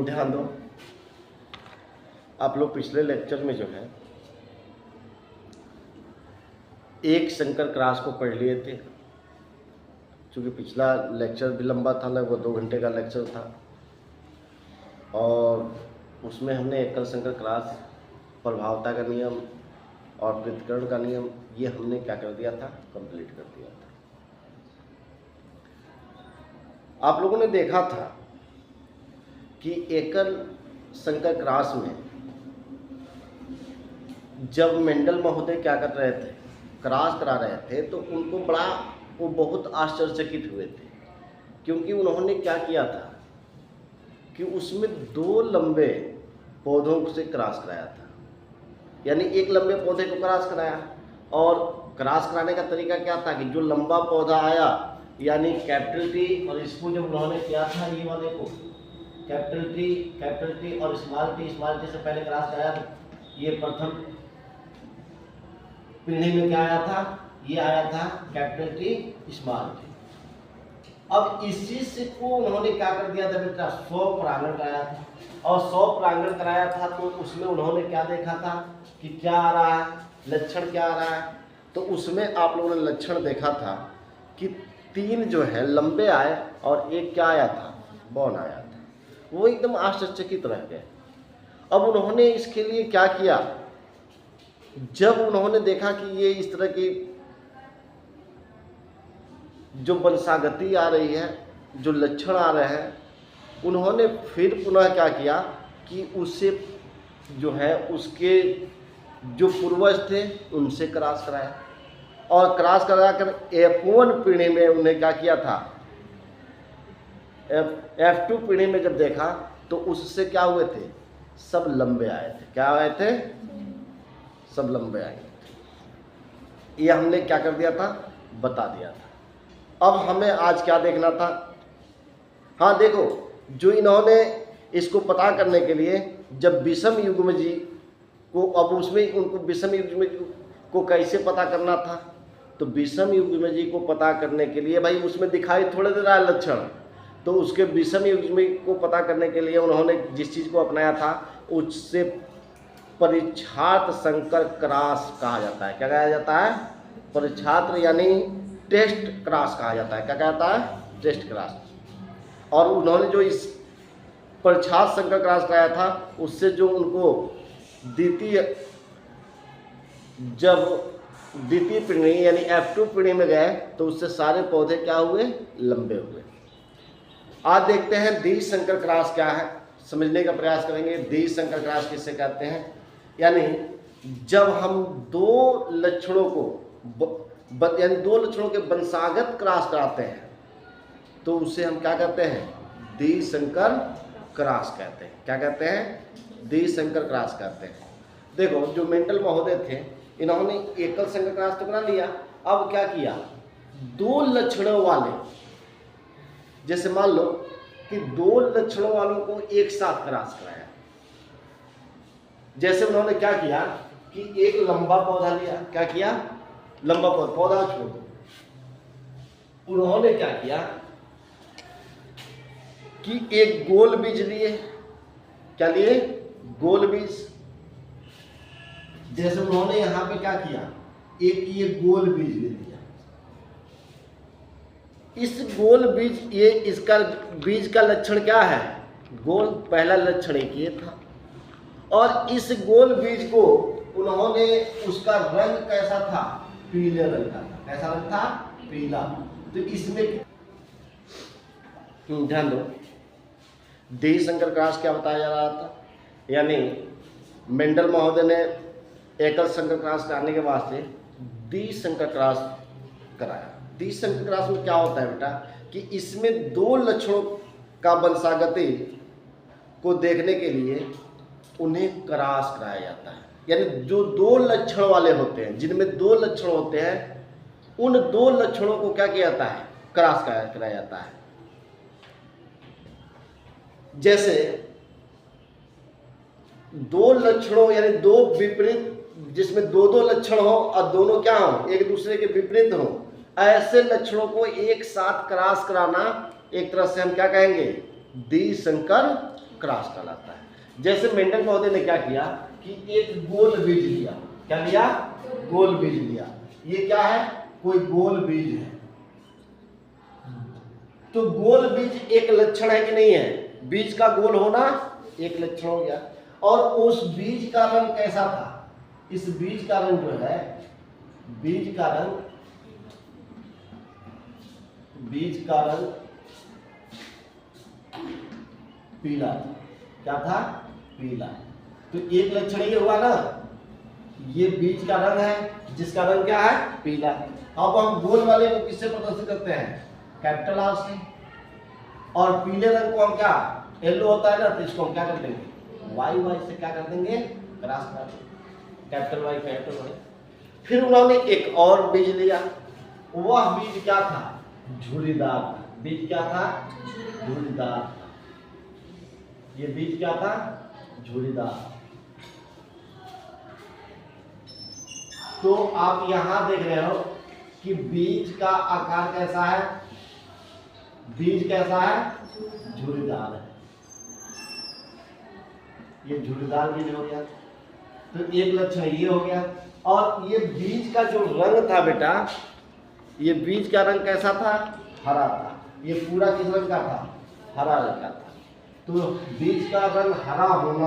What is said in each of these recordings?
ध्यान दो, आप लोग पिछले लेक्चर में जो है एक संकर क्रॉस को पढ़ लिए थे। क्योंकि पिछला लेक्चर भी लंबा था, लगभग 2 घंटे का लेक्चर था, और उसमें हमने एकल संकर क्रॉस, प्रभावता का नियम और पृथक्करण का नियम, ये हमने क्या कर दिया था, कंप्लीट कर दिया था। आप लोगों ने देखा था कि एकल संकर क्रॉस में जब मेंडल महोदय क्या कर रहे थे, क्रॉस करा रहे थे, तो उनको वो बहुत आश्चर्यचकित हुए थे। क्योंकि उन्होंने क्या किया था कि उसमें 2 लंबे पौधों से क्रॉस कराया था। यानी एक लंबे पौधे को क्रॉस कराया, और क्रॉस कराने का तरीका क्या था कि जो लंबा पौधा आया यानी कैपिटल टी, और इसको जब उन्होंने किया था, ये वाले को कैपिटल टी और स्मॉल टी से पहले क्रॉस कराया था। ये प्रथम पीढ़ी में क्या आया था, ये आया था कैपिटल टी स्मॉल टी। अब इसी से को उन्होंने क्या कर दिया था बेटा, 100 परागण कराया था, और 100 परागण कराया था तो उसमें उन्होंने क्या देखा था कि क्या आ रहा है, लक्षण क्या आ रहा है। तो उसमें आप लोगों ने लक्षण देखा था कि 3 जो है लंबे आए और एक क्या आया था, बौन आया था। वो एकदम आश्चर्यचकित रह गए। अब उन्होंने इसके लिए क्या किया, जब उन्होंने देखा कि ये इस तरह की जो वंशागति आ रही है, जो लक्षण आ रहे हैं, उन्होंने फिर पुनः क्या किया कि उससे जो है उसके जो पूर्वज थे उनसे क्रॉस कराया, और क्रॉस कराकर F1 पीढ़ी में उन्हें क्या किया था, F2 पीढ़ी में जब देखा तो उससे क्या हुए थे, सब लंबे आए थे। क्या आए थे, सब लंबे आए थे। ये हमने क्या कर दिया था, बता दिया था। अब हमें आज क्या देखना था, हाँ देखो, जो इन्होंने इसको पता करने के लिए जब विषम युग्म जी को, अब उसमें उनको विषम युग्म जी को कैसे पता करना था, तो विषम युग्म जी को पता करने के लिए भाई उसमें दिखाई थोड़े दे रहा है लक्षण, तो उसके विषम युग्म को पता करने के लिए उन्होंने जिस चीज़ को अपनाया था उससे परीक्षार्थ संकर क्रॉस कहा जाता है। क्या कहा जाता है, परीक्षार्थ यानी टेस्ट क्रॉस कहा जाता है। क्या कहता है, टेस्ट क्रॉस। और उन्होंने जो इस परीक्षार्थ संकर क्रॉस कराया था उससे जो उनको द्वितीय पीढ़ी यानी F2 पीढ़ी में गए तो उससे सारे पौधे क्या हुए, लंबे हुए। आज देखते हैं द्वि संकर क्रॉस क्या है, समझने का प्रयास करेंगे। द्वि संकर क्रॉस किससे कहते हैं, यानी जब हम 2 लक्षणों को यानी 2 लक्षणों के वंशागत क्रॉस कराते हैं तो उसे हम क्या कहते हैं, द्वि संकर क्रॉस कहते हैं। क्या कहते हैं, द्वि संकर क्रॉस कहते हैं। देखो, जो मेंडल महोदय थे इन्होंने एकल संकर क्रॉस तो करा लिया, अब क्या किया, 2 लक्षणों वाले, जैसे मान लो कि 2 लक्षणों वालों को एक साथ क्रॉस कराया। जैसे उन्होंने क्या किया कि एक लंबा पौधा लिया, क्या किया, लंबा पौधा छोड़ दो, उन्होंने क्या किया कि एक गोल बीज लिए। क्या लिए, गोल बीज। जैसे उन्होंने यहां पे क्या किया, एक ये गोल बीज ले लिया। इस गोल बीज, ये इसका बीज का लक्षण क्या है, गोल, पहला लक्षण एक ये था। और इस गोल बीज को उन्होंने, उसका रंग कैसा था, पीले रंग का था। कैसा रंग था, पीला। तो इसमें ध्यान दो, द्वि संकर क्रॉस क्या बताया जा रहा था, यानी मेंडल महोदय ने एकल संकर क्रॉस कराने के वास्ते द्वि संकर क्रॉस कराया। द्वि संकर क्रॉस में क्या होता है बेटा कि इसमें 2 लक्षणों का वंशागति को देखने के लिए उन्हें क्रॉस कराया जाता है। यानी जो 2 लक्षण वाले होते हैं, जिनमें 2 लक्षण होते हैं, उन 2 लक्षणों को क्या किया जाता है, क्रॉस कराया जाता है। जैसे 2 लक्षणों यानी 2 विपरीत, जिसमें 2 लक्षण हो और दोनों क्या हो, एक दूसरे के विपरीत हो, ऐसे लक्षणों को एक साथ क्रॉस कराना एक तरह से हम क्या कहेंगे, द्वि संकर क्रॉस कहलाता है। जैसे मेंडल महोदय ने क्या किया कि एक गोल बीज लिया, क्या लिया? गोल बीज लिया। ये क्या है? कोई गोल बीज है। तो गोल बीज एक लक्षण है कि नहीं है? बीज का गोल होना एक लक्षण हो गया। और उस बीज का रंग कैसा था? इस बीज का रंग जो है, बीज का रंग पीला था। क्या था? पीला। तो एक लक्षण ये हुआ ना, ये बीज का रंग है जिसका रंग क्या है? पीला। अब हम गोल वाले को किससे प्रदर्शित करते हैं? कैपिटल आर से। और पीले रंग को हम क्या, येलो होता है ना, तो इसको हम क्या कर देंगे? वाई वाई से क्या कर देंगे? क्रॉस कर देंगे, कैपिटल वाई कैपिटल वाई। फिर उन्होंने एक और बीज लिया। वह बीज क्या था? झुर्रीदार था। बीज क्या था? झुर्रीदार था। ये बीज क्या था? झुर्रीदार। तो आप यहां देख रहे हो कि बीज का आकार कैसा है? बीज कैसा है? झुर्रीदार है। ये झुर्रीदार बीज हो गया। तो एक लक्षण ये हो गया। और ये बीज का जो रंग था बेटा, ये बीज का रंग कैसा था? हरा था। ये पूरा किस रंग का था? हरा रंग का था। तो बीज का रंग हरा होना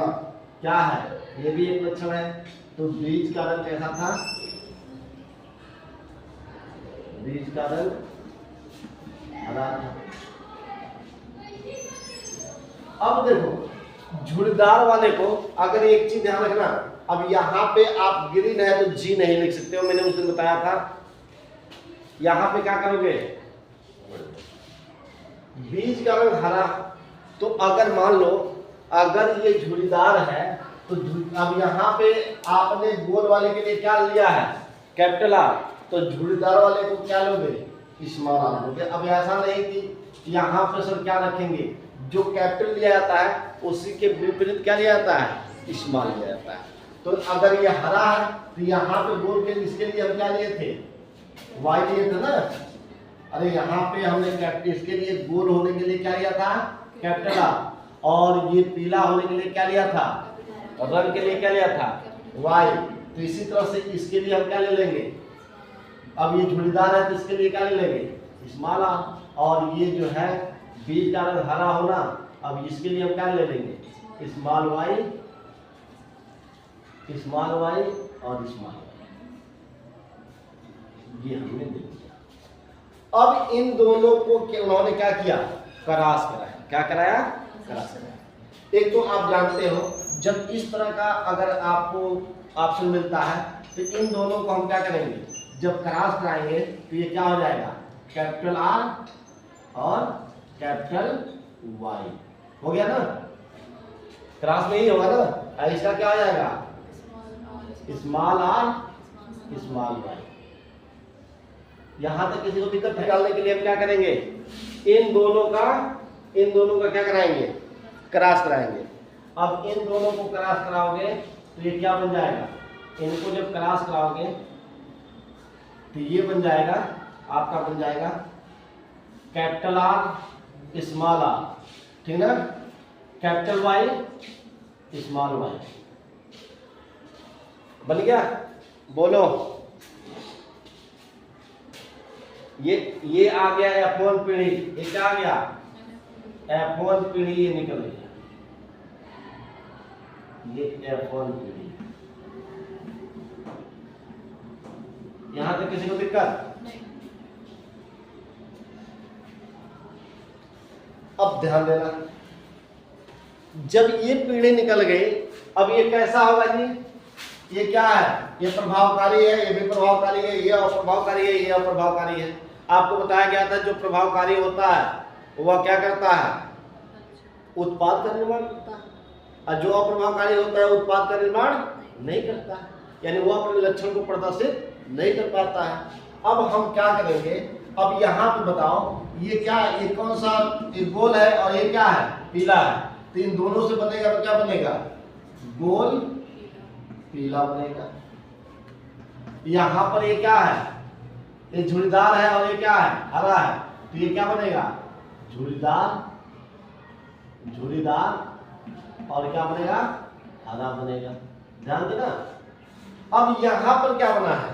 क्या है? ये भी एक लक्षण है। तो बीज का रंग कैसा था? बीज का रंग हरा था। अब देखो, झुर्रीदार वाले को अगर एक चीज ध्यान रखना, अब यहाँ पे आप ग्रीन है तो जी नहीं लिख सकते हो, मैंने उस दिन बताया था। यहां पे क्या करोगे? बीज का रंग हरा। तो अगर मान लो अगर ये झुर्रीदार है तो अब यहाँ पे आपने गोल वाले के लिए क्या लिया है? Capital R. तो झुर्रीदार वाले को क्या लोगे? स्मॉल आर लोगे। अब ऐसा नहीं कि यहाँ पे सर क्या रखेंगे, जो कैपिटल लिया जाता है उसी के विपरीत क्या लिया जाता है? स्मॉल लिया जाता है। तो अगर ये हरा है तो यहाँ पे गोल के इसके लिए हम क्या लिए थे? वाई लिए थे ना। अरे यहाँ पे हमने कैपिटल, इसके लिए गोल होने के लिए क्या लिया था? Capital R. और ये पीला होने के लिए क्या लिया था? रंग के लिए क्या लिया था? वाई। तो इसी तरह से इसके लिए हम क्या ले लेंगे? अब ये झुर्रीदार है तो इसके लिए क्या ले लेंगे? Small R. और ये जो है बीज का रंग हरा होना, अब इसके लिए हम क्या ले लेंगे? स्मॉल वाई और स्मॉल वाई। ये हमने दे दिया। अब इन दोनों को उन्होंने क्या किया? क्रॉस कराया। क्या कराया? क्रॉस कराया। एक तो आप जानते हो, जब इस तरह का अगर आपको ऑप्शन मिलता है तो इन दोनों को हम क्या करेंगे? जब क्रॉस कराएंगे तो ये क्या हो जाएगा? कैपिटल आर और कैपिटल वाई हो गया ना। क्रॉस में ही होगा ना। इसका क्या हो जाएगा? Small R small Y. यहां तक किसी को दिक्कत निकालने के लिए हम क्या करेंगे? इन दोनों का क्या कराएंगे? क्रॉस कराएंगे। अब इन दोनों को क्रॉस कराओगे तो ये क्या बन जाएगा? इनको जब क्रॉस कराओगे तो ये बन जाएगा, आपका बन जाएगा कैपिटल आर स्मॉल आर, ठीक ना। कैपिटल वाई स्मॉल वाई बन गया। बोलो, ये आ गया F1 पीढ़ी। ये क्या आ गया? F1 पीढ़ी ये निकल गया। ये F1 पीढ़ी। यहां तक किसी को दिक्कत? अब ध्यान देना, जब ये पीढ़ी निकल गई, अब ये कैसा होगा जी? ये क्या है? ये प्रभावकारी है, ये भी प्रभावकारी है, ये अप्रभावकारी है, ये अप्रभावकारी है। आपको बताया गया था जो प्रभावकारी होता है वह क्या करता है? उत्पाद का निर्माण करता है। और जो अप्रभावकारी होता है उत्पाद का निर्माण नहीं करता है, यानी वह अपने लक्षण को प्रदर्शित नहीं कर पाता है। अब हम क्या करेंगे? अब यहाँ पे बताओ, ये क्या है? ये कौन सा? ये गोल है और ये क्या है? पीला है। तो इन दोनों से बनेगा तो क्या बनेगा? गोल पीला बनेगा। यहाँ पर ये क्या है? ये झुर्रीदार है और ये क्या है? हरा है। तो ये क्या बनेगा? झुर्रीदार और क्या बनेगा, हरा बनेगा। ध्यान देना। अब यहां पर क्या बना है,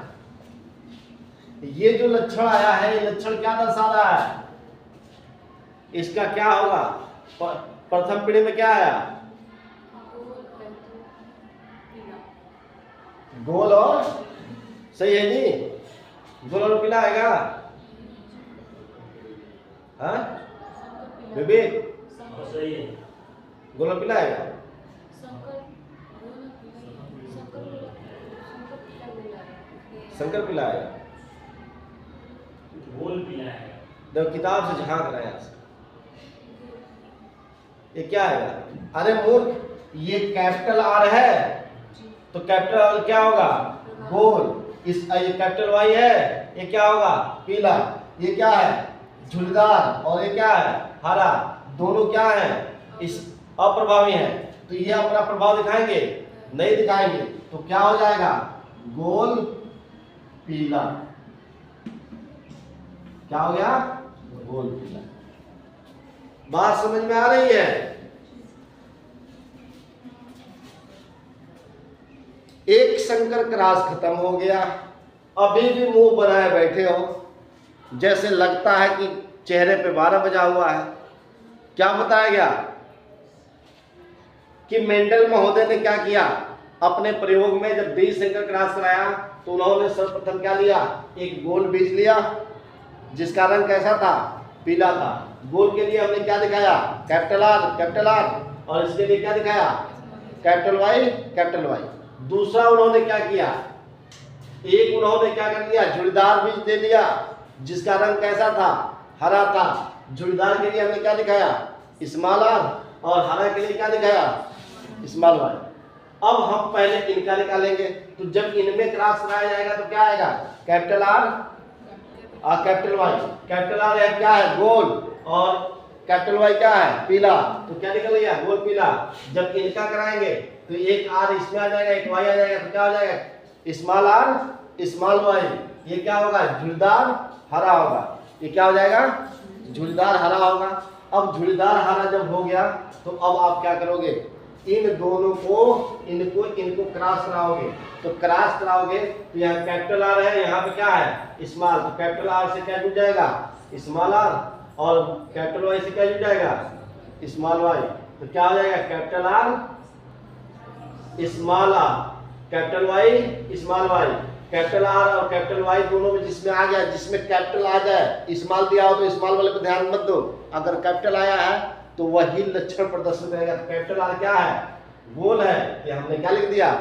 ये जो लक्षण आया है, ये लक्षण क्या दर्शा रहा है, इसका क्या होगा, प्रथम पीढ़ी में क्या आया, गोल और, सही है जी, गोल और पीला आएगा। हाँ विवेक, सही है, गोल और पीला आएगा। शंकर पीला आएगा, गोल पीला है। देखो किताब से झांक रहा है यहाँ से, ये क्या आएगा, अरे मूर्ख, ये कैपिटल आर है तो कैपिटल आर क्या होगा, गोल, इस ये कैपिटल वाई है, ये क्या होगा, पीला, ये क्या है, झुलदार, और ये क्या है, हरा। दोनों क्या है, इस अप्रभावी है, तो ये अपना प्रभाव दिखाएंगे, नहीं दिखाएंगे, तो क्या हो जाएगा, गोल पीला। क्या हो गया, गोल पीला। बात समझ में आ रही है। एक शंकर क्रॉस खत्म हो गया, अभी भी मुंह बनाए बैठे हो, जैसे लगता है कि चेहरे पे 12 बजा हुआ है। क्या बताया गया कि मेंडल महोदय ने क्या किया, अपने प्रयोग में जब बीज शंकर क्रॉस कराया तो उन्होंने सर्वप्रथम क्या लिया, एक गोल बीज लिया जिसका रंग कैसा था, पीला था। गोल के लिए हमने क्या दिखाया, कैपिटल आर, और इसके लिए क्या दिखाया, कैपिटल वाई। दूसरा उन्होंने क्या किया, एक उन्होंने क्या कर लिया, झुड़ीदार बीज दे दिया जिसका रंग कैसा था, हरा था। झुड़ीदार के लिए हमने क्या दिखाया, स्मॉल आर, और हरा के लिए क्या दिखाया, स्मॉल वाई। अब हम पहले इनका निकालेंगे, तो जब इनमें क्रॉस कराया जाएगा तो क्या आएगा, कैपिटल आर और कैपिटल वाई। कैपिटल आर है क्या है, गोल, और कैपिटल वाई क्या है, पीला, तो क्या निकल गया, गोल पीला। जब इनका कराएंगे तो एक आर इसमें आ जाएगा, एक वाई आ जाएगा, तो क्या हो जाएगा, स्मॉल आर स्मॉल वाई। ये क्या होगा, झुड़ीदार हरा होगा। ये क्या हो जाएगा, झुड़ीदार हरा होगा। अब झुड़ीदार हरा जब हो गया तो अब आप क्या करोगे, इन दोनों को इनको क्रॉस कराओगे। तो क्रॉस कराओगे तो यहाँ कैपिटल आर है, यहाँ पे क्या है, स्मॉल, तो कैपिटल आर से क्या जुड़ जाएगा, स्मॉल आर, और कैपिटल वाई से क्या जुड़ जाएगा, स्मॉल वाई। तो क्या हो जाएगा, capital R small R, capital Y small Y. Capital R और कैपिटल वाई दोनों में जिसमें आ गया, जिसमें कैपिटल आ जाए, स्मॉल दिया हो तो स्मॉल वाले पे ध्यान मत दो, अगर कैपिटल आया है तो वही लक्षण प्रदर्शन करेगा। कैपिटल आर क्या है, गोल है, ये हमने क्या लिख दिया,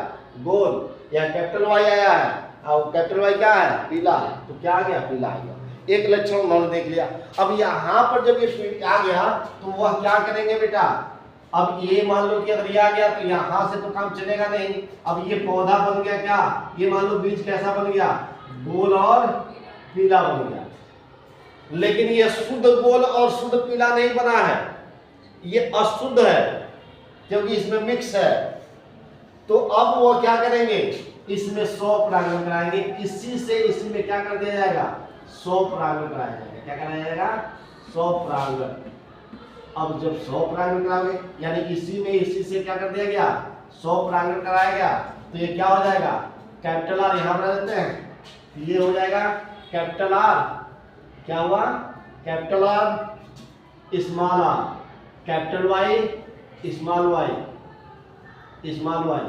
गोल। यहाँ कैपिटल वाई आया है और कैपिटल वाई क्या है, पीला, तो क्या आ गया, पीला आ गया। एक लक्षण उन्होंने देख लिया। अब यहाँ पर जब ये आ गया तो वह क्या करेंगे बेटा, अब ये मान लो कि अगर ये आ गया तो यहाँ से तो काम चलेगा नहीं। अब ये पौधा बन गया क्या, ये मान लो बीज कैसा बन गया, गोल और पीला बन गया। लेकिन ये शुद्ध गोल और शुद्ध पीला नहीं बना है, ये अशुद्ध है क्योंकि इसमें मिक्स है। तो अब वो क्या करेंगे, इसमें 100 परागण कराएंगे। इसी से इसी में क्या कर दिया जाएगा, 100 परागण कराया जाएगा। क्या कराया जाएगा, 100 परागण। अब जब 100 परागण कराओगे यानी इसी से क्या कर दिया गया, 100 परागण कराया गया, तो ये क्या हो जाएगा, कैपिटल आर यहां बना देते हैं, ये हो जाएगा कैपिटल आर, क्या हुआ, capital R small R, capital Y small Y, small Y.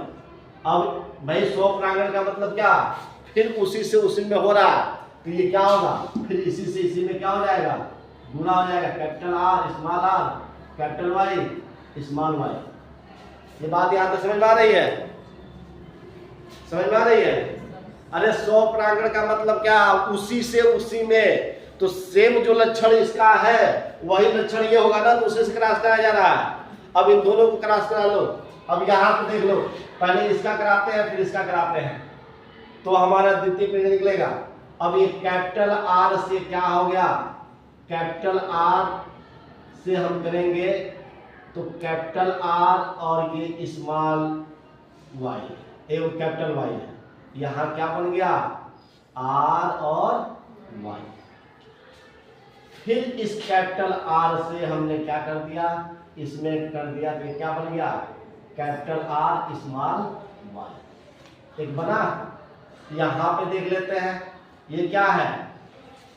अब भाई 100 परागण का मतलब क्या, फिर उसी से उसी में हो रहा है, तो ये क्या होगा, फिर इसी से इसी में क्या हो जाएगा, गुना हो जाएगा, capital R small R, capital Y small Y. ये बात यहाँ तक समझ में आ रही है, समझ में आ रही है। अरे 100 परागण का मतलब क्या, उसी से उसी में, तो सेम जो लक्षण इसका है वही लक्षण ये होगा ना, तो उसी से क्रॉस कराया जा रहा है। अब इन दोनों को क्रॉस करा लो। अब यहाँ पे देख लो, पहले इसका कराते हैं फिर इसका कराते हैं, तो हमारा द्वितीय पीढ़ी निकलेगा। अब ये कैपिटल आर से क्या हो गया, कैपिटल आर से हम करेंगे तो कैपिटल आर और ये स्मॉल वाई, ये कैपिटल वाई है, यहाँ क्या बन गया, आर और वाई। फिर इस कैपिटल आर से हमने क्या कर दिया, इसमें कर दिया, तो क्या बन गया, कैपिटल आर स्मॉल वाई। एक बना। यहाँ पे देख लेते हैं ये क्या है,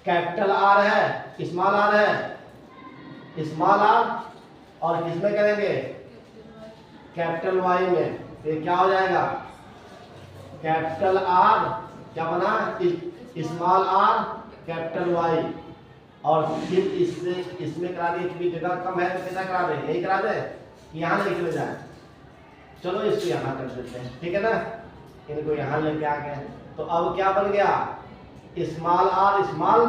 कैपिटल आर है, स्मॉल आर है, स्मॉल आर और किसमें करेंगे, कैपिटल वाई में। ये क्या हो जाएगा, कैपिटल आर क्या बना, स्मॉल आर कैपिटल वाई। और फिर इससे इसमें करा दे, इतनी जगह कम है तो कितना करा दे, यही करा दे कि यहाँ लेके ले जाए। चलो इसको यहाँ कर देते हैं, ठीक है ना, इनको यहाँ लेके आ गए। तो अब क्या बन गया, स्मॉल आर स्मॉल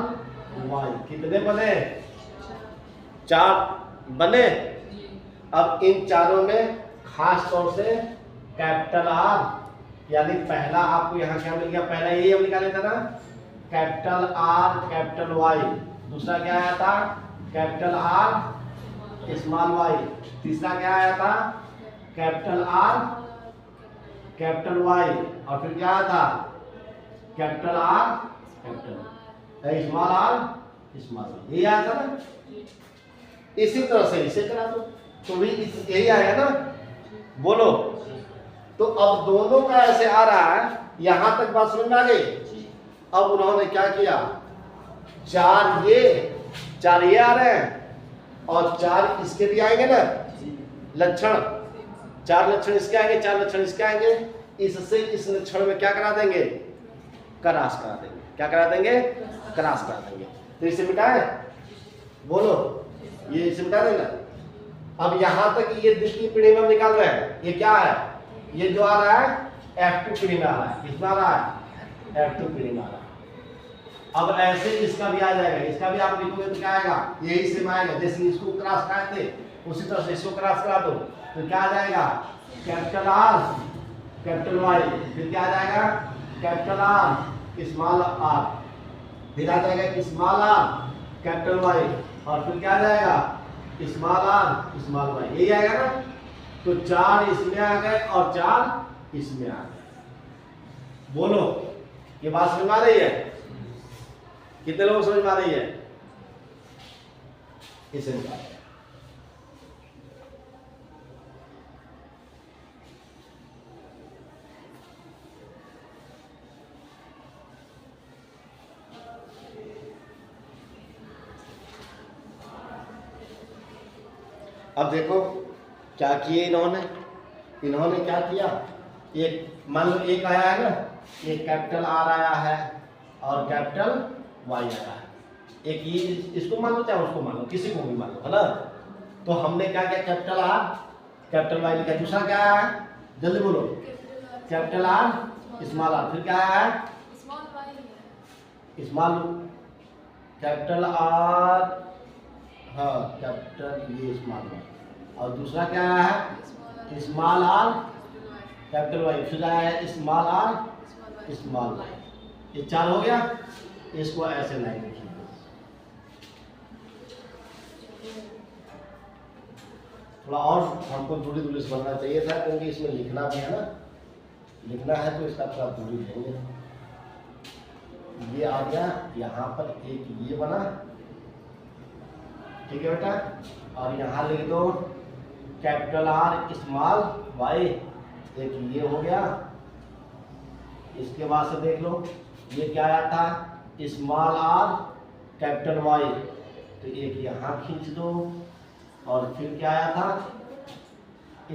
वाई। कितने बने, 4 बने। अब इन चारों में खास तौर से कैपिटल आर यानी पहला आपको यहाँ क्या मिल गया, पहला यही हम निकाले थे ना, कैपिटल आर कैपिटल वाई। दूसरा क्या आया था, कैपिटल आर स्मॉल वाई। तीसरा क्या आया था, कैपिटल आर कैपिटल वाई। और फिर क्या आया था, capital R capital small R small Y. यही आया था ना। इसी तरह से इसे करा दो तो भी यही आएगा ना, बोलो। तो अब दोनों का ऐसे आ रहा है, यहां तक बात समझ में आ गई। अब उन्होंने क्या किया, 4 ये आ रहे हैं और 4 इसके भी आएंगे ना लक्षण। 4 लक्षण इसके आएंगे, 4 लक्षण इसके आएंगे। इससे इस लक्षण में क्या करा देंगे, क्रॉस करा देंगे। क्या करा देंगे, क्रॉस करा देंगे। तो इसे मिटाए, बोलो, ये इसे मिटा देना। अब यहां तक ये द्वितीय पीढ़ी में हम निकाल रहे हैं। ये क्या है, ये जो आ रहा है F2 पीढ़ी में आ रहा है। कितना आ रहा है, F2 पीढ़ी में आ रहा है। अब ऐसे इसका भी आ जाएगा, इसका भी आप लिखोगे तो क्या आएगा, यही सेम आएगा। जैसे इसको क्रॉस कराए थे उसी तरह से इसको क्रॉस करा दो तो क्या आ जाएगा, कैपिटल आर कैपिटल वाई। फिर क्या आ जाएगा, कैपिटल आर स्मॉल आर। फिर आ जाएगा स्मॉल आर कैपिटल वाई। और फिर क्या आ जाएगा, स्मॉल आर स्मॉल वाई। यही आएगा ना। तो 4 इसमें आ गए और 4 इसमें आ गए। बोलो, ये बात समझ में आ रही है, कितने लोग समझ में आ रही है, इसे निकाल। अब देखो क्या किए इन्होंने क्या किया, एक मान लो एक आया है ना, एक कैपिटल आर आया है और कैपिटल वाई आया है। एक ये इसको मान लो चाहे उसको मान लो, किसी को भी मान लो, है ना। तो हमने क्या किया, कैपिटल आर कैपिटल वाई लिखा। दूसरा क्या आया है, जल्दी बोलो, कैपिटल आर स्मॉल आर। फिर क्या आया है, स्मॉल कैपिटल आर, हाँ कैपिटल ये स्मॉल वाई। और दूसरा क्या आया है, स्मॉल आर कैपिटल वाई। फिर आया है स्मॉल आर स्मॉल वाई। ये 4 हो गया। इसको ऐसे लाइन लिखिए, थोड़ा और हमको दूरी दूरी से बनना चाहिए था क्योंकि इसमें लिखना भी है ना, लिखना है तो इसका थोड़ा दूरी देंगे। ये आ गया, यहाँ पर एक ये बना, ठीक है बेटा। और यहाँ लिख दो कैपिटल आर स्मॉल वाई, एक ये हो गया। इसके बाद से देख लो ये क्या आया था, स्मॉल आर कैपिटल वाई, तो एक यहाँ खींच दो। और फिर क्या आया था,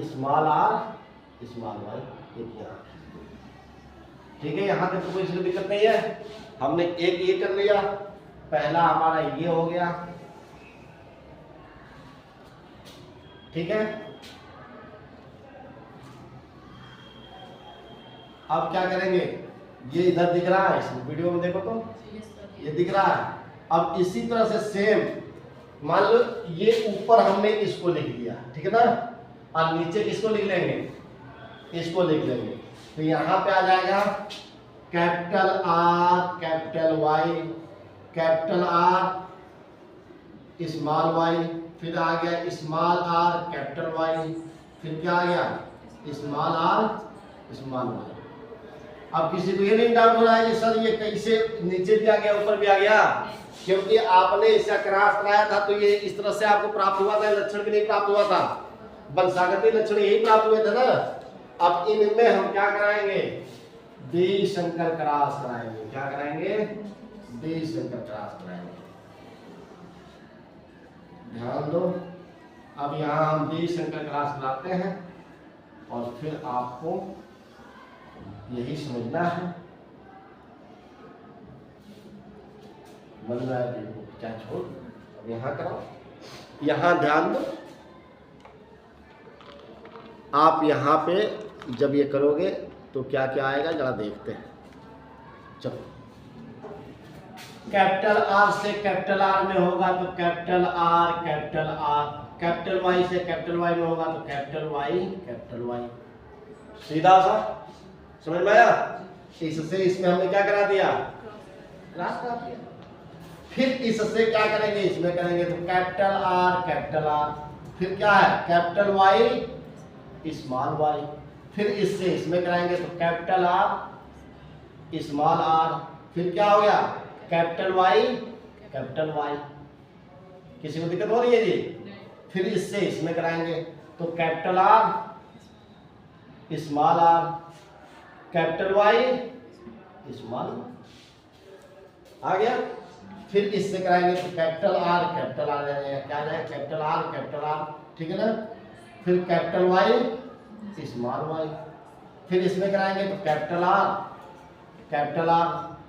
स्मॉल आर स्मॉल वाई, एक यहाँ खींच दो। ठीक है, यहाँ तक तो कोई दिक्कत नहीं है। हमने एक ये कर लिया, पहला हमारा ये हो गया, ठीक है। अब क्या करेंगे, ये इधर दिख रहा है, इस वीडियो में देखो तो ये दिख रहा है। अब इसी तरह से सेम मान लो ये ऊपर हमने इसको लिख दिया, ठीक है ना, और नीचे किसको लिख लेंगे, इसको लिख लेंगे। तो यहाँ पे आ जाएगा capital R capital Y, capital R small Y, फिर आ गया स्मॉल आर कैपिटल वाई, फिर क्या आ गया स्मॉल आर स्मॉल वाई। अब किसी को ये नहीं डाउट हो रहा है कि सर ये कैसे नीचे भी आ गया ऊपर भी आ गया, क्योंकि आपने इसका क्रॉस कराया था तो ये इस तरह से आपको प्राप्त हुआ था, लक्षण भी नहीं प्राप्त हुआ था। वंशागति लक्षण यही प्राप्त हुए थे ना। अब इनमें हम क्या कराएंगे, द्विसंकर क्रॉस कराएंगे। क्या कराएंगे, द्विसंकर क्रॉस कराएंगे। ध्यान दो, अब यहाँ हम द्विसंकर क्रॉस कराते हैं और फिर आपको यही समझना है। मन में आया क्या छोड़, अब यहाँ कराओ। यहाँ ध्यान दो, आप यहाँ पे जब ये करोगे तो क्या क्या आएगा जरा देखते हैं। चलो, कैपिटल आर से कैपिटल आर में होगा तो कैपिटल आर, कैपिटल वाई से कैपिटल वाई में होगा तो कैपिटल वाई। सीधा सा समझ में आया। इससे इसमें हमने क्या करा दिया, क्रॉस करा दिया। फिर इससे क्या करेंगे, इसमें करेंगे तो कैपिटल आर, फिर क्या है कैपिटल वाई स्मॉल वाई। फिर इससे इसमें कराएंगे तो कैपिटल आर स्मॉल आर, फिर क्या हो गया कैपिटल वाई। किसी को दिक्कत हो रही है जी? फिर इससे इसमें कराएंगे तो capital R small R, capital Y small आ गया। फिर इससे कराएंगे तो कैपिटल आर क्या आ जाएगा, कैपिटल आर, ठीक है ना। फिर कैपिटल वाई स्मॉल वाई। फिर इसमें कराएंगे तो कैपिटल आर,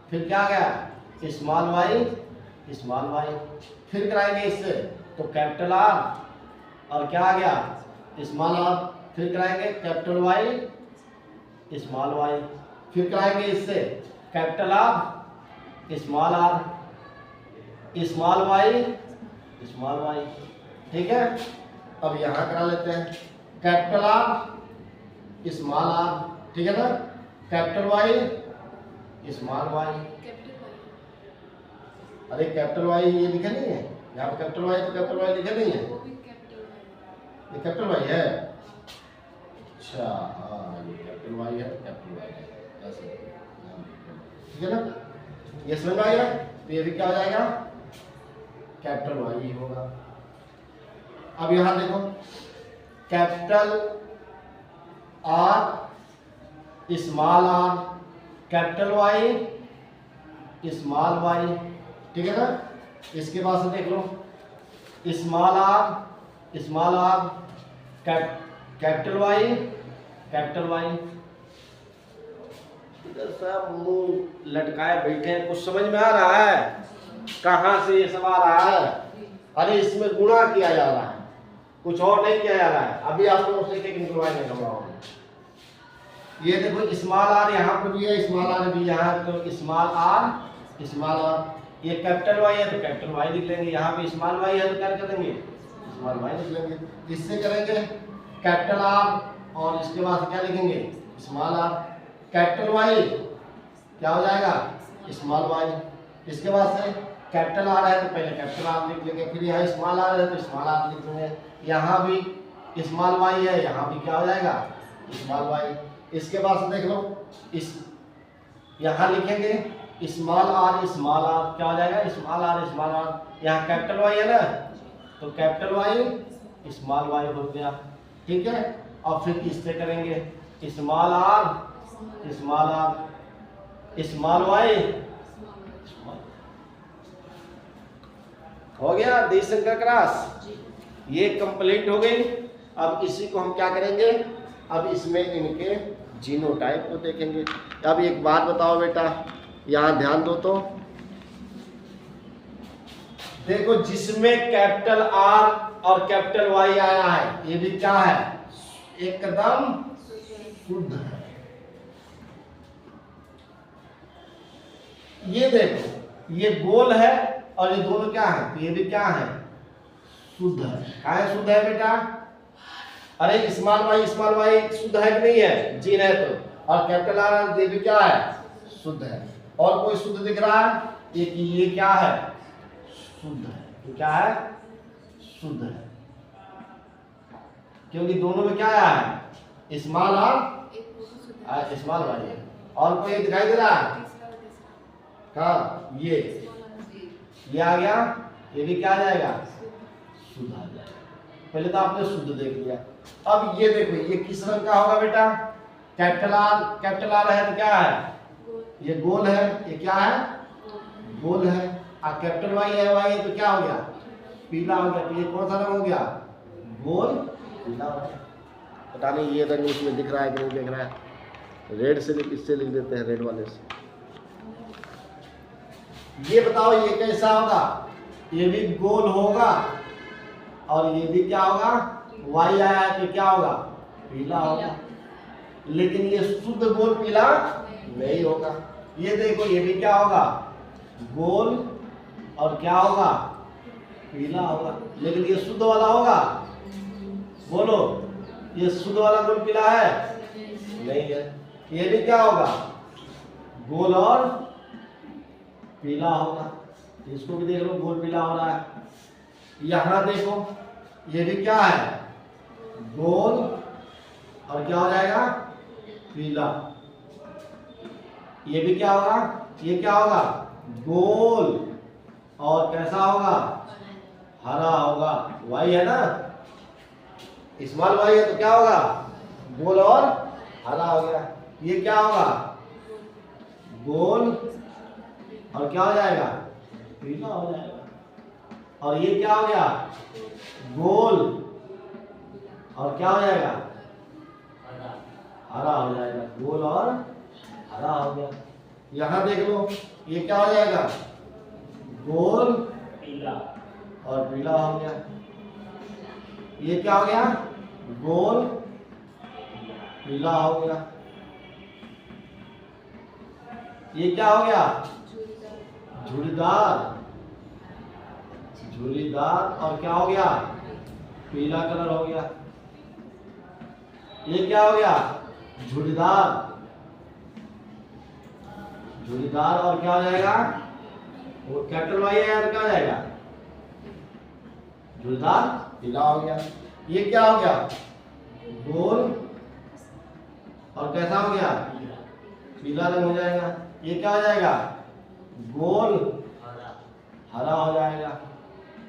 फिर क्या आ गया स्मॉल वाई। फिर कराएंगे इससे तो कैपिटल आर और क्या आ गया स्मॉल आर। फिर कराएंगे कैपिटल वाई स्मॉल वाई। फिर कराएंगे इससे capital R small R small Y, ठीक है। अब यहाँ करा लेते हैं कैपिटल आर स्मॉल आर, ठीक है ना। कैपिटल वाई स्मॉल वाई, अरे कैपिटल वाई ये लिखा नहीं है यहाँ पे, कैपिटल वाई तो कैपिटल वाई लिखा नहीं है, ये कैपिटल वाई है। अच्छा हाँ, ये कैपिटल वाई है, कैपिटल वाई है ऐसे, ठीक है ना। ये समझ में आएगा तो ये भी क्या हो जाएगा कैपिटल वाई ही होगा। अब यहां देखो capital R small R, capital Y small Y, ठीक है ना। इसके बाद से देख लो स्मॉल आर कैपिटल वाई। सब मुंह लटकाए बैठे हैं, कुछ समझ में आ रहा है कहां से ये सब आ रहा है? अरे इसमें गुणा किया जा रहा है, कुछ और नहीं किया जा रहा है। अभी आप लोगों से एक निकलवाएंगे घबराओगे। ये देखो स्मॉल आर यहाँ पे भी है, स्मॉल आर भी यहाँ, तो स्मॉल आर ये कैपिटल वाई है तो कैपिटल वाई लिख लेंगे, यहाँ पे स्मॉल वाई है तो क्या कर देंगे स्मॉल वाई लिख लेंगे। इससे करेंगे कैपिटल आर और इसके बाद क्या लिखेंगे स्मॉल आर। कैपिटल वाई क्या हो जाएगा स्मॉल वाई। इसके बाद से कैपिटल आर है तो पहले कैपिटल आर लिख लेंगे, फिर यहाँ स्मॉल आर है तो स्मॉल आर लिख लेंगे। यहाँ भी स्मॉल वाई है, यहाँ भी क्या हो जाएगा स्मॉल वाई। इसके बाद से देख लो इस यहाँ लिखेंगे स्मॉल आर क्या हो जाएगा स्मॉल आर। यहाँ कैपिटल वाई है ना तो कैपिटल वाई स्मॉल वाई हो गया, ठीक है। और फिर इससे करेंगे स्मॉल आर स्मॉल वाई हो गया द्विसंकर क्रॉस। ये कंप्लीट हो गई। अब इसी को हम क्या करेंगे, अब इसमें इनके जीनोटाइप को देखेंगे। अब एक बात बताओ बेटा, यहाँ ध्यान दो तो देखो, जिसमें कैपिटल आर और कैपिटल वाई आया है ये भी क्या है एकदम शुद्ध है। ये देखो ये गोल है और ये दोनों क्या है, तो ये भी क्या है शुद्ध है। क्या है शुद्ध है बेटा? अरे स्मॉल वाई शुद्ध है कि नहीं है? जी है तो। और कैपिटल आर ये भी क्या है शुद्ध है। और कोई शुद्ध दिख रहा है? ये क्या है शुद्ध है। ये क्या है शुद्ध है, क्योंकि दोनों में क्या आया है स्मॉल आर स्मॉल वाई है। और कोई दिखाई दे रहा है? हाँ ये आ गया, ये भी क्या आ जाएगा शुद्ध आ जाएगा। पहले तो आपने शुद्ध देख लिया। अब ये देखो, ये किस रंग का होगा बेटा? कैपिटल आर है तो क्या है? ये गोल है। ये क्या है? गोल है। और कैपिटल वाई है तो क्या हो गया? पीला हो गया। तो ये कौन सा रंग हो गया? गोल पीला हो गया। पता नहीं ये रंग इसमें दिख रहा है कि नहीं दिख रहा है। रेड से इससे लिख देते हैं, रेड वाले से। ये बताओ ये कैसा होगा? ये भी गोल होगा और ये भी क्या होगा? वाई आया है तो क्या होगा? पीला होगा। लेकिन ये शुद्ध गोल पीला नहीं होगा। ये देखो, ये भी क्या होगा? गोल और क्या होगा? पीला होगा। लेकिन ये शुद्ध वाला होगा? बोलो, ये शुद्ध वाला गोल पीला है? नहीं है। ये भी क्या होगा? गोल और पीला होगा। इसको भी देख लो, गोल पीला हो रहा है। यहां देखो, ये भी क्या है? गोल और क्या हो जाएगा? पीला। ये भी क्या होगा? ये क्या होगा? गोल और कैसा होगा? हरा होगा। वाई है ना, स्मॉल वाई है तो क्या होगा? गोल और हरा हो गया। ये क्या होगा? गोल और क्या हो जाएगा? पीला हो जाएगा। और ये क्या हो गया? गोल और क्या हो जाएगा? हरा हो जाएगा। गोल और हरा हो गया। यहां देख लो, ये क्या हो जाएगा? गोल पीला और पीला हो गया। ये क्या हो गया? गोल पीला हो गया। ये क्या हो गया? झुर्रीदार। झुर्रीदार और क्या हो गया? पीला कलर हो गया। ये क्या हो गया? झुर्रीदार। झुर्रीदार और क्या हो जाएगा? वो कैपिटल वाई है तो क्या हो जाएगा? झुर्रीदार पीला हो गया। ये क्या हो गया? गोल और कैसा हो गया? पीला रंग हो जाएगा। ये क्या हो जाएगा? गोल हरा हो जाएगा।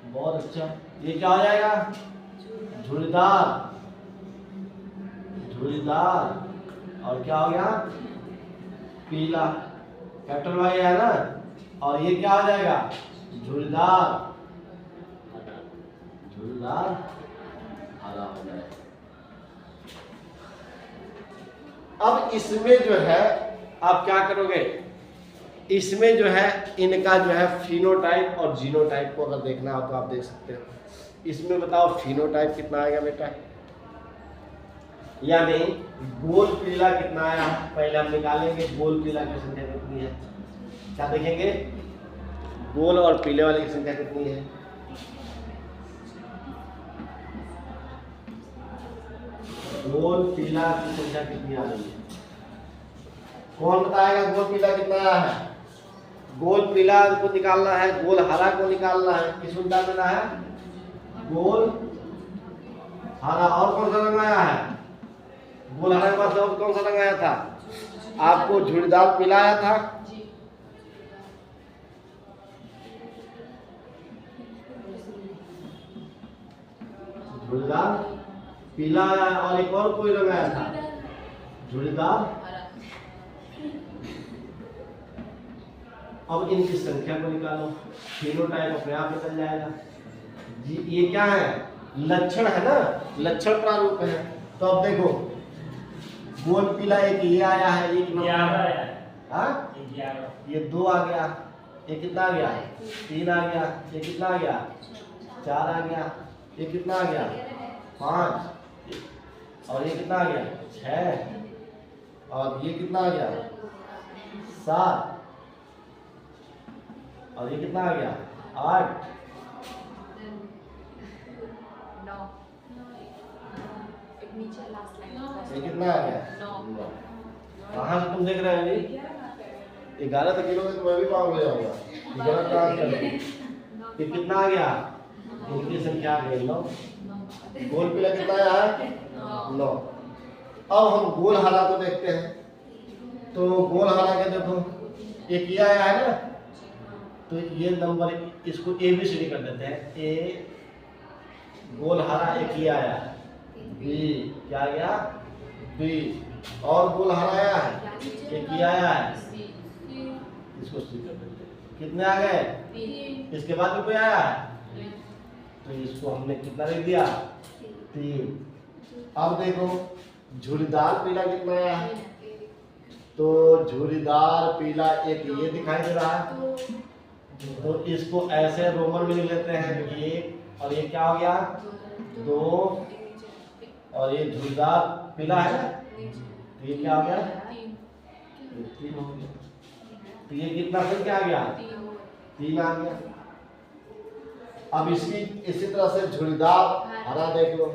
बहुत अच्छा। ये क्या हो जाएगा? झुर्रीदार। झुर्रीदार और क्या हो गया? पीला। कैपिटल वाई है ना। और ये क्या हो जाएगा? झुर्रीदार। झुर्रीदार हरा हो जाएगा। अब इसमें जो है आप क्या करोगे? इसमें जो है इनका जो है फिनोटाइप और जीनोटाइप को अगर देखना हो तो आप देख सकते हो। इसमें बताओ फिनोटाइप कितना आएगा बेटा? यानी गोल पीला कितना आया? पहले हम निकालेंगे गोल पीला की संख्या कितनी है। क्या देखेंगे? गोल और पीले वाले की संख्या कितनी है? गोल पीला की संख्या कितनी आ रही है? कौन बताएगा गोल पीला कितना आया है? गोल पीला को निकालना है, गोल हरा को निकालना है। किस उल्टा देना है? गोल हरा। और कौन सा रंग आया है? गोल हरा के पास और कौन सा रंग आया था? आपको झुर्रीदार पीला आया था। झुर्रीदार पीला आया और एक और कोई रंग आया था? झुर्रीदार। अब इनकी संख्या को निकालो, फिनोटाइप अपने आप निकल जाएगा जी। ये क्या है? लक्षण है ना, लक्षण प्रारूप है। तो अब देखो, गोल पीला एक ये आया है, एक हाँ, ये 2 आ गया। ये कितना आ गया? 3 आ गया। ये कितना आ गया? 4 आ गया। ये कितना आ गया? 5। और ये कितना आ गया? 6। और ये कितना आ गया? 7। और ये कितना आ गया? 8। 9। ये कितना आ गया? 9। कहाँ से तुम देख रहे हो जी? 11 तक किलो तो मैं भी पागल हो जाऊंगा। 11 कहाँ से? ये कितना आ गया? इनकी संख्या आ गई 9। गोल पीला कितना आया है? 9। अब हम गोल हरा को देखते हैं। तो गोल हरा के देखो, ये किया आया है ना, तो ये नंबर इसको ABCD कर देते हैं। A गोल हरा एक ही आया है, बी क्या आ गया, बी। और गोल हरा आया है, एक ही आया है, इसको सी कर देते हैं। कितने आ गए, इसके बाद भी कोई आया है, तो इसको हमने कितना लिख दिया, 3। अब देखो झुर्रीदार पीला कितना आया है, तो झुर्रीदार पीला एक ये दिखाई दे रहा है, तो इसको ऐसे रोमन में लिख लेते हैं, ये और ये क्या हो गया, 2, और ये झुर्रीदार पीला है, तो ये क्या हो गया, 3 हो गया। तो ये कितना फिर क्या आ गया, 3 आ गया। अब इसकी इसी तरह से झुर्रीदार हरा देख लो,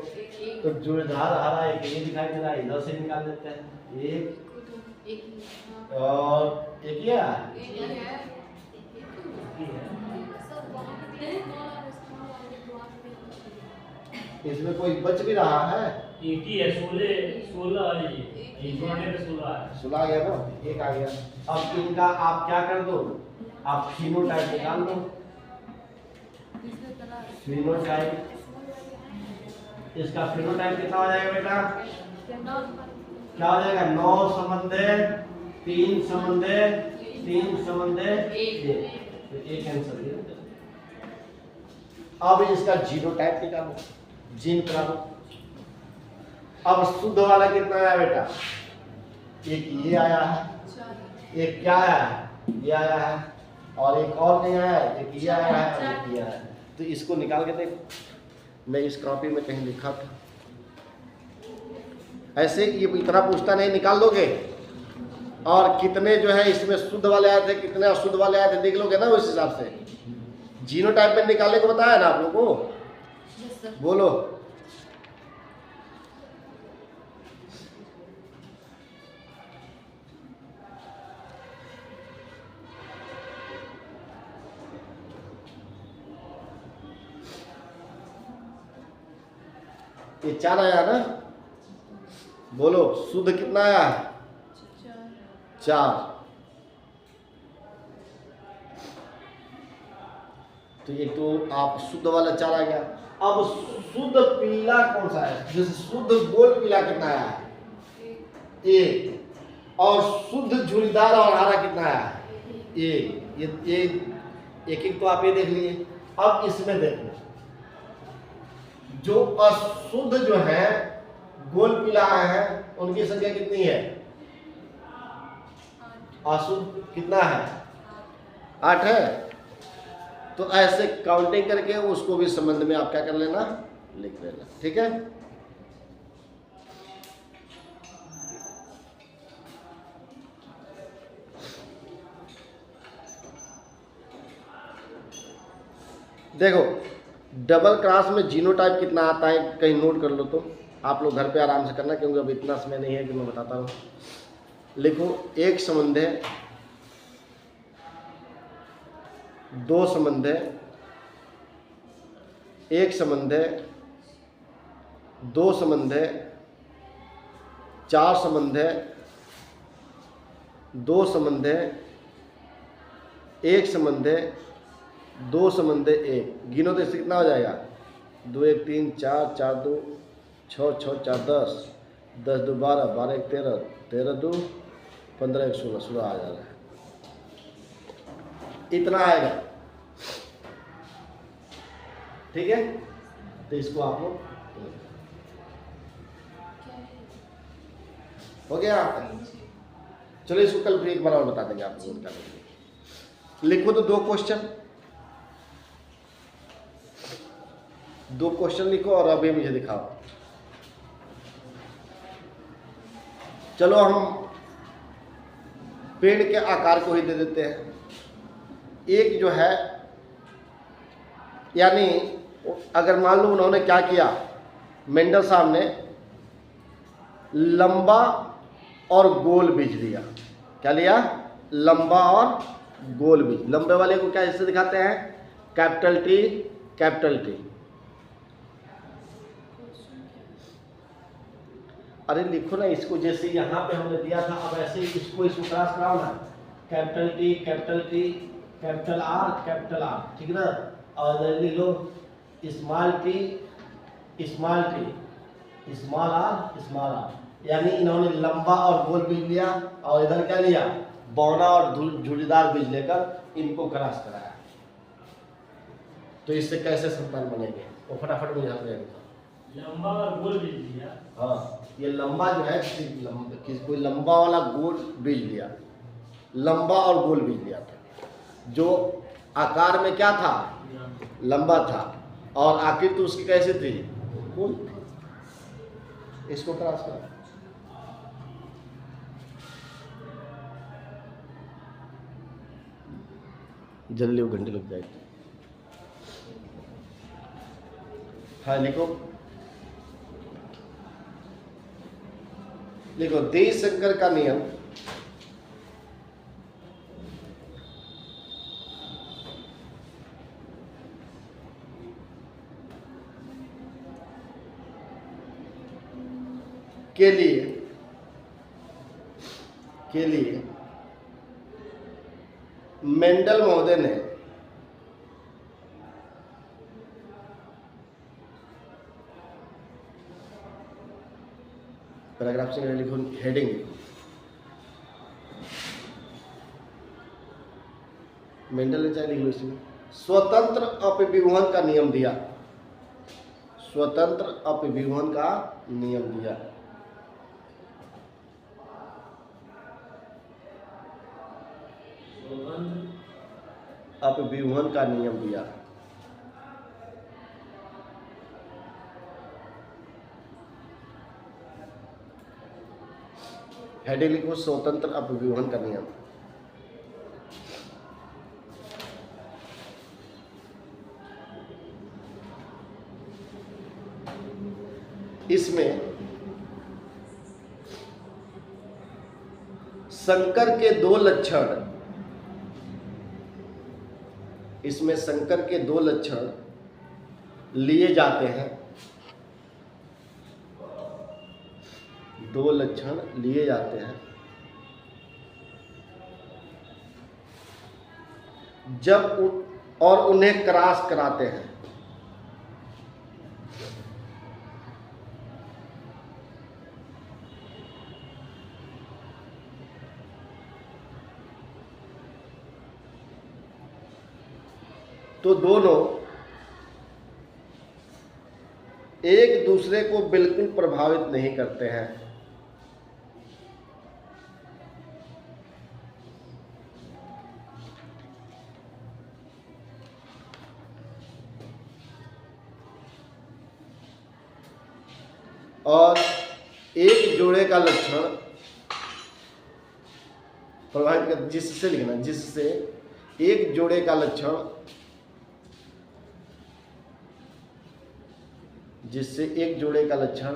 तो झुर्रीदार हरा एक ये दिखाई दे रहा है, इधर से निकाल देते हैं, एक और एक ही है, इसमें कोई बच भी रहा है, एक ही है, 16 वाली ये 16 है, 16 आ गया ना, एक आ गया। अब इनका आप क्या कर दो, आप फिनोटाइप निकाल दो, फिनोटाइप, इसका फिनोटाइप कितना हो जाएगा बेटा, क्या हो जाएगा, 9 संबंधे 3 संबंधे 3 संबंधे 1, तो एक आंसर ये। अब इसका जीनोटाइप निकालो, जीन करा दो। अब शुद्ध वाला कितना आया बेटा, एक ये आया है, एक क्या आया है, ये आया है, और एक और नहीं आया है, एक ये आया है और एक ये आया है। तो इसको निकाल के देखो, मैं इस कॉपी में कहीं लिखा था, ऐसे ये इतना पूछता नहीं, निकाल दोगे। और कितने जो है इसमें शुद्ध वाले आए थे, कितने अशुद्ध वाले आए थे देख लोगे ना, उस हिसाब से जीनोटाइप में निकालने को बताया ना आप लोगों को, बोलो। ये 4 आया ना, बोलो शुद्ध कितना आया, 4। तो ये तो आप शुद्ध वाला 4 आ गया। अब शुद्ध पीला कौन सा है, जैसे शुद्ध गोल पीला कितना आया है, 1। और शुद्ध झुर्रीदार और हरा कितना आया है, 1। ये एक तो आप ये देख लिए। अब इसमें देखो जो अशुद्ध जो है गोल पीला आया है, उनकी संख्या कितनी है, अशुद्ध कितना है, 8 है। तो ऐसे काउंटिंग करके उसको भी संबंध में आप क्या कर लेना, लिख लेना, ठीक है। देखो डबल क्रॉस में जीनोटाइप कितना आता है, कहीं नोट कर लो, तो आप लोग घर पे आराम से करना, क्योंकि अब इतना समय नहीं है कि मैं बताता हूँ। लिखो, एक संबंध है, 2 संबंध है, 1 संबंध है, 2 संबंध है, 4 संबंध है, 2 संबंध है, 1 संबंध है, 2 संबंध है, 1। गिनो तो इससे कितना हो जाएगा, 2 1 3 4 4 2 6 6 4 10 10 2 12 12 1 13 13 2 15 1 16 16 आ जा रहा है, इतना आएगा, ठीक है। तो इसको आप लोग हो गया आपका। चलो इसको कल फिर एक बार और बता देंगे आप लोगों को। लिखो तो 2 क्वेश्चन, 2 क्वेश्चन लिखो और अभी मुझे दिखाओ। चलो हम पेड़ के आकार को ही दे देते हैं। एक जो है, यानी अगर मान लो उन्होंने क्या किया, मेंडल साहब ने लंबा और गोल बीज लिया। क्या लिया, लंबा और गोल बीज। लंबे वाले को क्या इससे दिखाते हैं, कैपिटल टी कैपिटल टी। अरे लिखो ना इसको, जैसे यहाँ पे हमने दिया था, अब ऐसे इसको क्रॉस कराओ ना, कैपिटल टी कैपिटल आर, ठीक है ना। और लिख लो small T small T, small R small R, यानी इन्होंने लंबा और गोल बीज लिया और इधर क्या लिया, बौना और झुर्रीदार बीज लेकर इनको क्रॉस कराया। तो इससे कैसे संतान बनेंगे वो फटाफट मुझे यहाँ पे लंबा और गोल बीज दिया। हाँ, ये लंबा जो है कोई लंबा वाला गोल बीज लिया, लंबा और गोल बीज लिया था, जो आकार में क्या था, लंबा था, और आकृति तो उसकी कैसी थी, गोल। इसको क्रॉस कर, जल्दी वो घंटे लग जाएगी। हाँ लिखो, लिखो देश शंकर का नियम के लिए मेंडल महोदय ने पैराग्राफ से लिखो, हेडिंग लिखो, मेंडल ने चाहे लिख लो इसमें, स्वतंत्र अपविभवन का नियम दिया, स्वतंत्र अपविभवन का नियम दिया। अपविभवन का नियम दिया। हेडिंग लिखो, स्वतंत्र अपविभवन का नियम। इसमें शंकर के दो लक्षण, इसमें शंकर के दो लक्षण लिए जाते हैं, दो लक्षण लिए जाते हैं जब और उन्हें क्रॉस कराते हैं। तो दोनों एक दूसरे को बिल्कुल प्रभावित नहीं करते हैं। और एक जोड़े का लक्षण प्रभावित कर, जिससे लिखना, जिससे एक जोड़े का लक्षण, जिससे एक जोड़े का लक्षण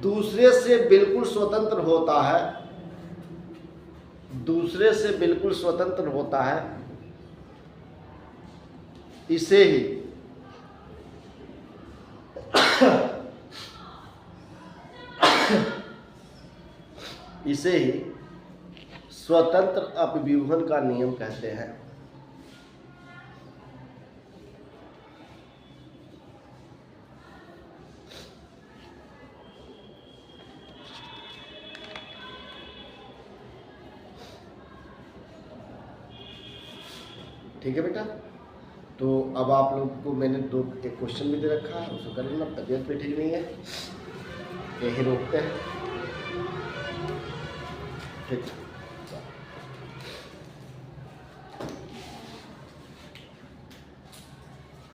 दूसरे से बिल्कुल स्वतंत्र होता है, दूसरे से बिल्कुल स्वतंत्र होता है, इसे ही इसे ही स्वतंत्र अपविभवन का नियम कहते हैं। ठीक है बेटा, तो अब आप लोग को मैंने एक क्वेश्चन भी दे रखा है, उसको कर लेना। तबीयत भी ठीक नहीं है, यही रोकते हैं। ठीक।